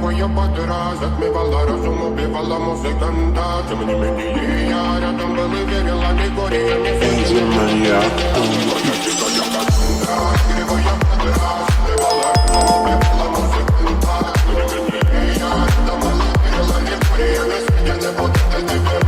твоя подра затмевала разум, убивала музыканта. Тем не менее я рядом был и верила, ни горе я не видела. Твоя дикая Кассандра, игривая подра затмевала разум, убивала музыканта. Тем не менее я рядом был и верила, ни горе я не видела. Вот это тебе.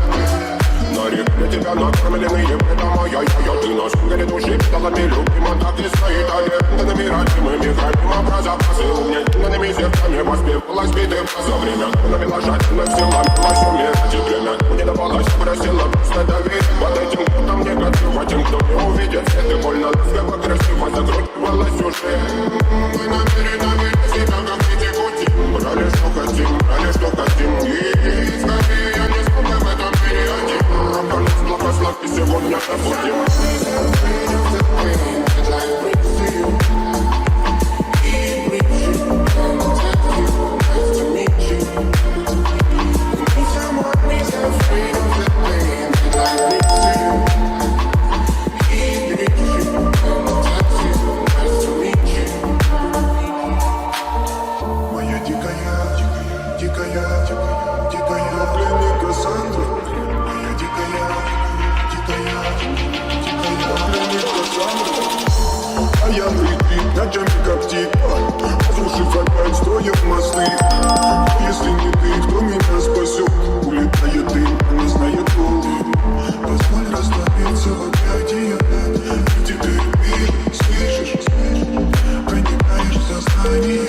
На реке тебя накормленные предама я ты на шугаре души педалами любима, так и стоит арендными родимыми гранима про запасы угнетенными зерками воспевалась биты за время. Навела жадина взяла милость умирать и время не давалась, просила просто доверие под этим кутом негатива тем, кто не увидит свет и больно ласково красиво закручивалась уже. Мы намерены видеть себя как дети пути, брали что хотим и скорее я не смогу в этом мире один. Благослови сегодня забудем. Моя дикая пленник Кассандры. Моя дикая пленник Кассандры. А я прикрыт ночами как типа, разрушив опять строив мосты. Но если не ты, кто меня спасет? Улетает дым, она знает пол. Позволь растопиться в объятиях, и теперь ты слышишь, проникаешь в сознание.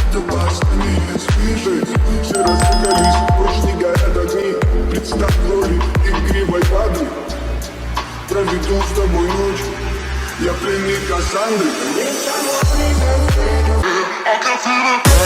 Это баста меня слышит. Все разбегались, ночь не горят огни. Представь в роли игривой воды. Проведу с тобой ночь. Я пленник Кассандры. I can feel it.